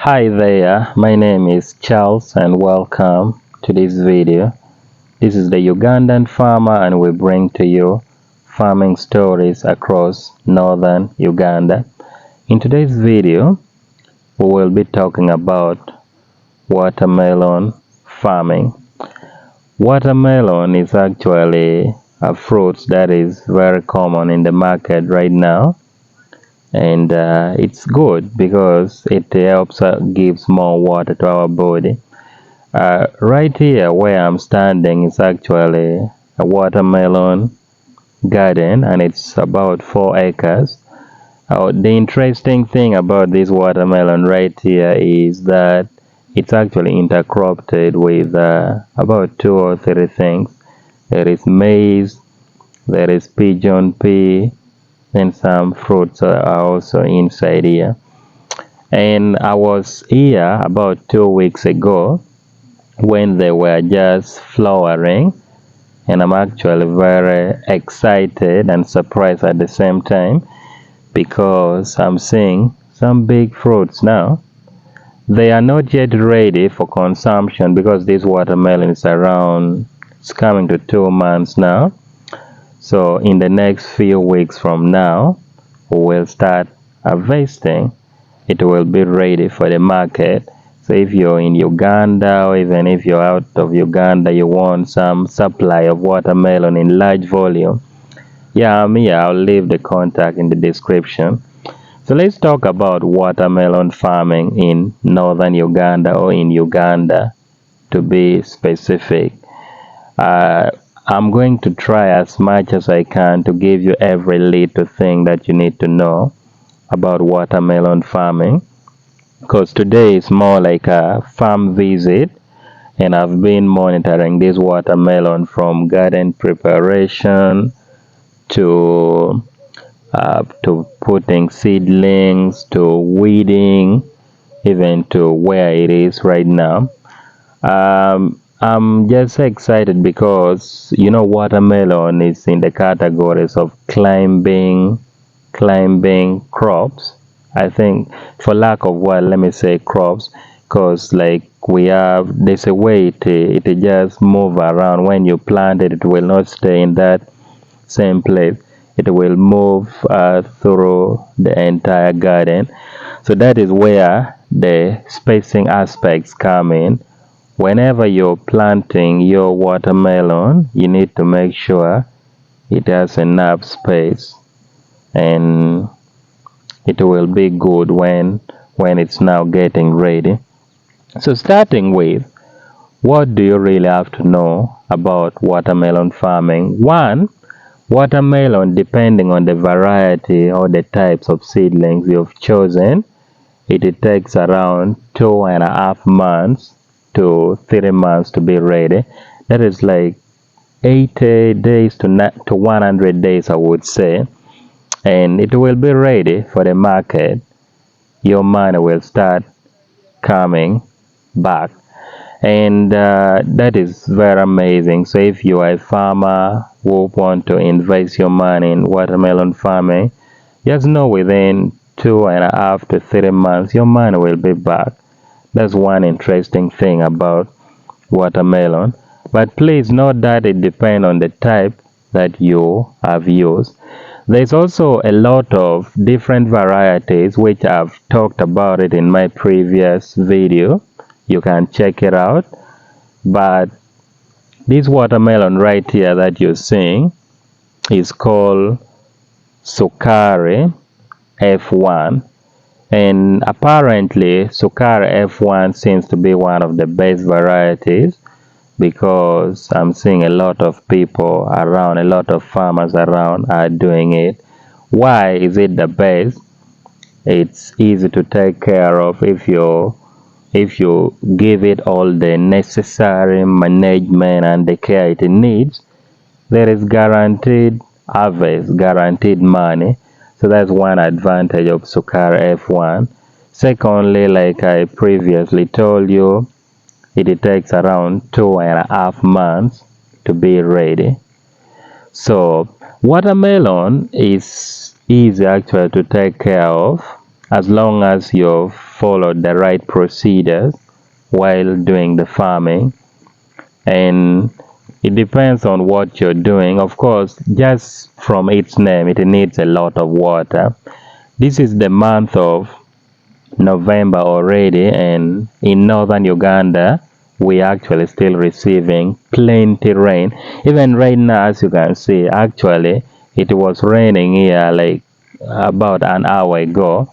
Hi there, my name is Charles and welcome to this video. This is the Ugandan farmer and we bring to you farming stories across northern Uganda. In today's video, we will be talking about watermelon farming. Watermelon is actually a fruit that is very common in the market right now, and it's good because it helps gives more water to our body. Right here where I'm standing is actually a watermelon garden and it's about 4 acres. The interesting thing about this watermelon right here is that it's actually intercropped with about 2 or 3 things. There is maize, there is pigeon pea, and some fruits are also inside here. And I was here about 2 weeks ago when they were just flowering, and I'm actually very excited and surprised at the same time because I'm seeing some big fruits now. They are not yet ready for consumption because this watermelon is around, it's coming to 2 months now. So in the next few weeks from now, we will start harvesting. It will be ready for the market. So if you're in Uganda or even if you're out of Uganda, you want some supply of watermelon in large volume, yeah, I'm here. I'll leave the contact in the description. So let's talk about watermelon farming in northern Uganda, or in Uganda to be specific. Uh, I'm going to try as much as I can to give you every little thing that you need to know about watermelon farming, because today is more like a farm visit, and I've been monitoring this watermelon from garden preparation to putting seedlings to weeding, even to where it is right now. I'm just excited because watermelon is in the categories of climbing crops. I think, for lack of word, let me say crops, because like there's a way it just move around. When you plant it, it will not stay in that same place. It will move through the entire garden. So that is where the spacing aspects come in. Whenever you're planting your watermelon, you need to make sure it has enough space, and it will be good when it's now getting ready. So starting with, what do you really have to know about watermelon farming? One, watermelon, depending on the variety or the types of seedlings you've chosen, it takes around 2.5 months to 3 months to be ready. That is like 80 days to 100 days, I would say. And it will be ready for the market. Your money will start coming back. And that is very amazing. So if you are a farmer who want to invest your money in watermelon farming, just know within 2.5 to 3 months your money will be back. That's one interesting thing about watermelon. But please note that it depends on the type that you have used. There's also a lot of different varieties which I've talked about it in my previous video. You can check it out. But this watermelon right here that you're seeing is called Sukari F1, and apparently Sukari F1 seems to be one of the best varieties because I'm seeing a lot of people around, a lot of farmers around are doing it. Why is it the best? It's easy to take care of if you give it all the necessary management and the care it needs. There is guaranteed harvest, guaranteed money. So that's one advantage of Sukari F1. Secondly, like I previously told you, it takes around 2.5 months to be ready. So watermelon is easy actually to take care of as long as you've followed the right procedures while doing the farming. And it depends on what you're doing. Of course, just from its name, it needs a lot of water. This is the month of November already, and in northern Uganda, we actually still receiving plenty rain. Even right now, as you can see, actually, it was raining here like about an hour ago.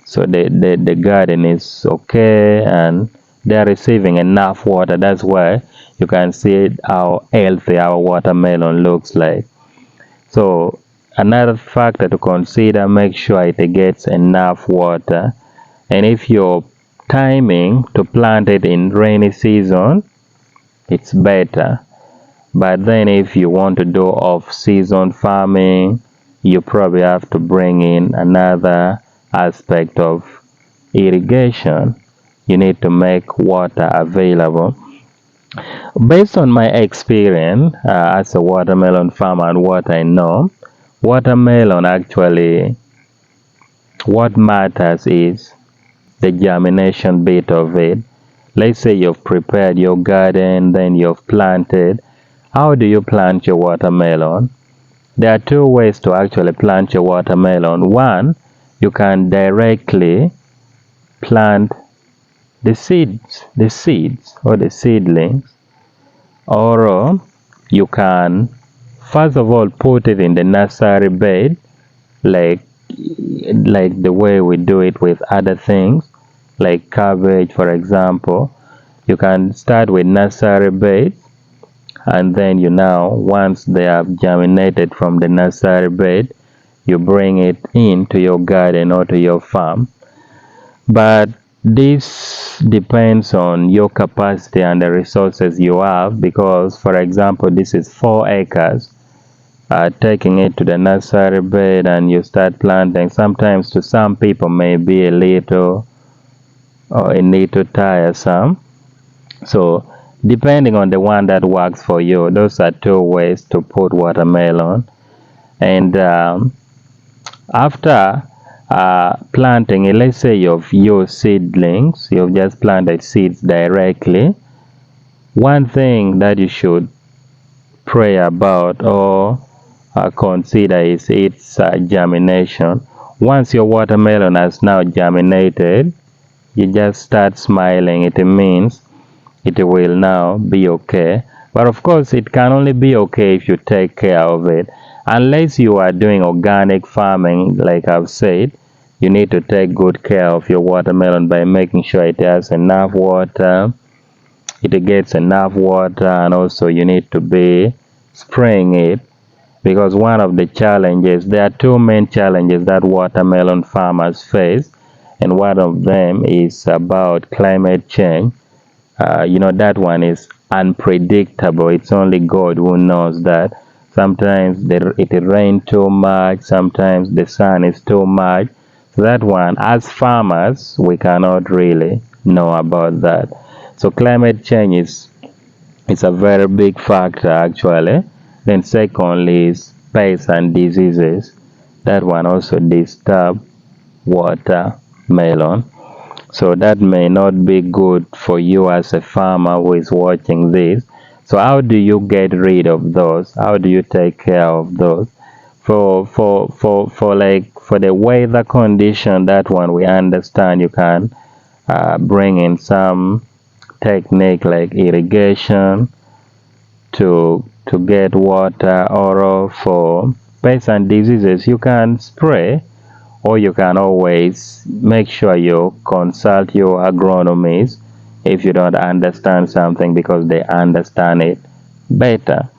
So the garden is okay and they're receiving enough water. That's why you can see how healthy our watermelon looks like. So another factor to consider, make sure it gets enough water. And if you're timing to plant it in rainy season, it's better. But then if you want to do off-season farming, you probably have to bring in another aspect of irrigation. You need to make water available. Based on my experience as a watermelon farmer and what I know, watermelon actually, what matters is the germination bit of it. Let's say you've prepared your garden, then you've planted. How do you plant your watermelon? There are two ways to actually plant your watermelon. One, you can directly plant the seeds or the seedlings, or you can first of all put it in the nursery bed, like the way we do it with other things like cabbage, for example. You can start with nursery beds, and then once they have germinated from the nursery bed, you bring it into your garden or to your farm. But this depends on your capacity and the resources you have, because for example, this is 4 acres. Taking it to the nursery bed and you start planting, sometimes to some people may be a little tiresome. So depending on the one that works for you, those are two ways to put watermelon. And after planting it, let's say you've used seedlings, you've just planted seeds directly, one thing that you should pray about or consider is its germination. Once your watermelon has now germinated, you just start smiling. It means it will now be okay. But of course, it can only be okay if you take care of it. Unless you are doing organic farming, like I've said, you need to take good care of your watermelon by making sure it has enough water, it gets enough water, and also you need to be spraying it, because one of the challenges, there are two main challenges that watermelon farmers face, and one of them is about climate change. That one is unpredictable. It's only God who knows that. Sometimes it rains too much, sometimes the sun is too much. So that one, as farmers, we cannot really know about that. So climate change is a very big factor actually. Then secondly is pests and diseases. That one also disturb watermelon. So that may not be good for you as a farmer who is watching this. So how do you get rid of those? How do you take care of those? For the weather condition, that one we understand, you can bring in some technique like irrigation to get water, or for pests and diseases you can spray, or you can always make sure you consult your agronomist if you don't understand something, because they understand it better.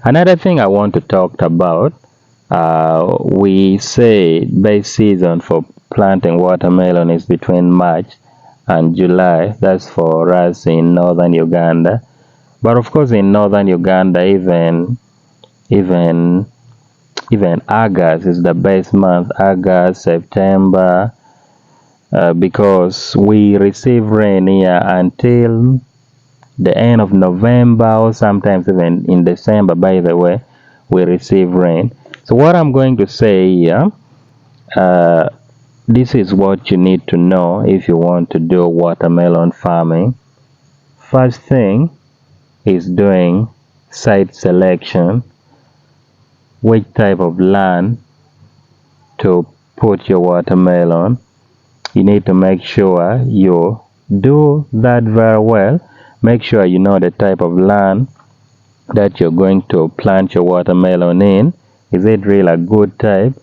Another thing I want to talk about, we say best season for planting watermelon is between March and July. That's for us in northern Uganda. But of course, in northern Uganda, even August is the best month. August, September, because we receive rain here until the end of November, or sometimes even in December. By the way, we receive rain. So what I'm going to say here, this is what you need to know if you want to do watermelon farming. First thing is doing site selection, which type of land to put your watermelon. You need to make sure you do that very well. Make sure you know the type of land that you're going to plant your watermelon in. Is it really a good type?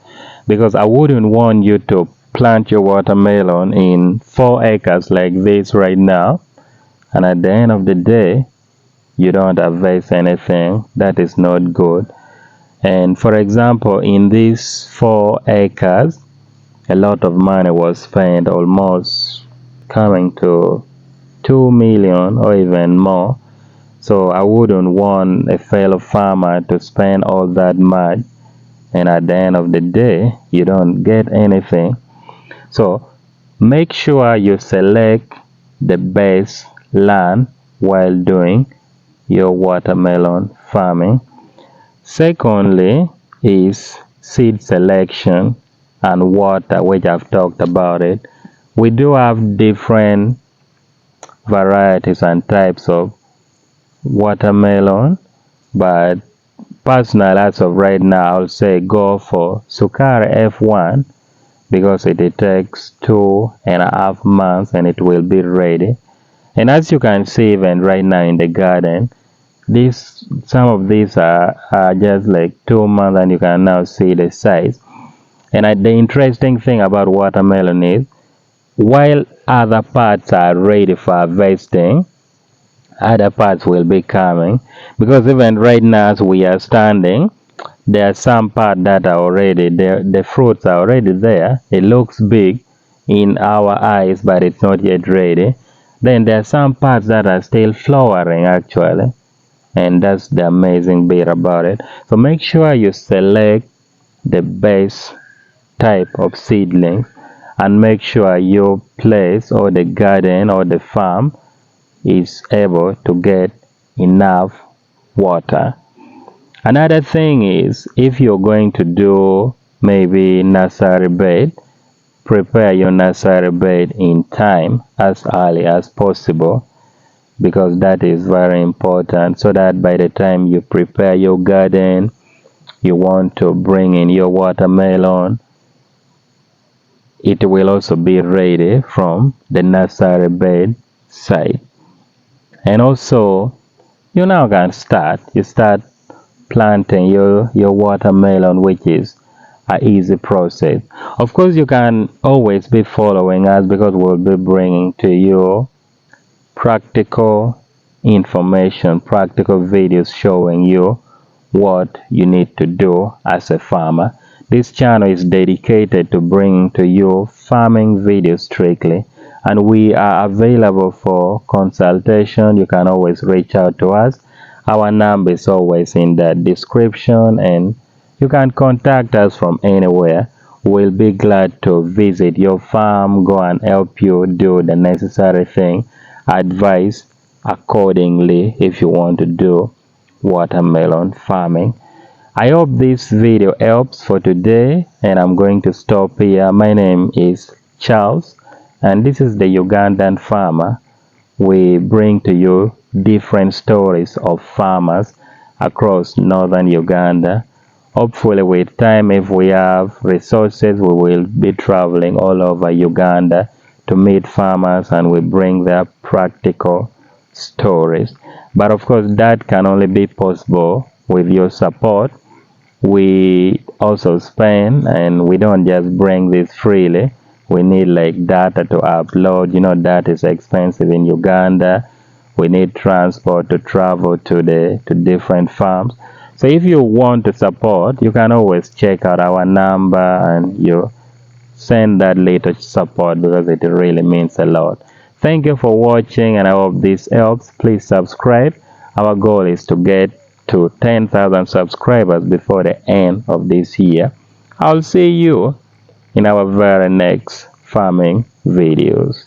Because I wouldn't want you to plant your watermelon in 4 acres like this right now, and at the end of the day you don't harvest anything. That is not good. And for example, in these 4 acres, a lot of money was spent, almost coming to 2 million or even more. So I wouldn't want a fellow farmer to spend all that much and at the end of the day you don't get anything. So make sure you select the best land while doing your watermelon farming. Secondly is seed selection and water, which I've talked about it. We do have different varieties and types of watermelon, but personally, as of right now, I'll say go for Sukari F1 because it takes 2.5 months and it will be ready. And as you can see, even right now in the garden, some of these are just like 2 months, and you can now see the size. And the interesting thing about watermelon is, while other parts are ready for harvesting, other parts will be coming, because even right now as we are standing, there are some parts that are already there. The fruits are already there. It looks big in our eyes, but it's not yet ready. Then there are some parts that are still flowering actually, and that's the amazing bit about it. So make sure you select the best type of seedlings, and make sure your place or the garden or the farm is able to get enough water. Another thing is, if you're going to do maybe nursery bed, prepare your nursery bed in time, as early as possible, because that is very important, so that by the time you prepare your garden, you want to bring in your watermelon, it will also be ready from the nursery bed side. And also, you now can start planting your watermelon, which is an easy process. Of course, you can always be following us because we'll be bringing to you practical information, practical videos showing you what you need to do as a farmer. This channel is dedicated to bringing to you farming videos strictly, and we are available for consultation. You can always reach out to us. Our number is always in the description, and you can contact us from anywhere. We'll be glad to visit your farm, go and help you do the necessary thing, advise accordingly if you want to do watermelon farming. I hope this video helps for today, and I'm going to stop here. My name is Charles, and this is the Ugandan farmer. We bring to you different stories of farmers across northern Uganda. Hopefully with time, if we have resources, we will be traveling all over Uganda to meet farmers, and we bring their practical stories. But of course, that can only be possible with your support. We also spend, and we don't just bring this freely. We need like data to upload. That is expensive in Uganda. We need transport to travel to different farms. So if you want to support, you can always check out our number and you send that little support, because it really means a lot. Thank you for watching, and I hope this helps. Please subscribe. Our goal is to get to 10,000 subscribers before the end of this year. I'll see you in our very next farming videos.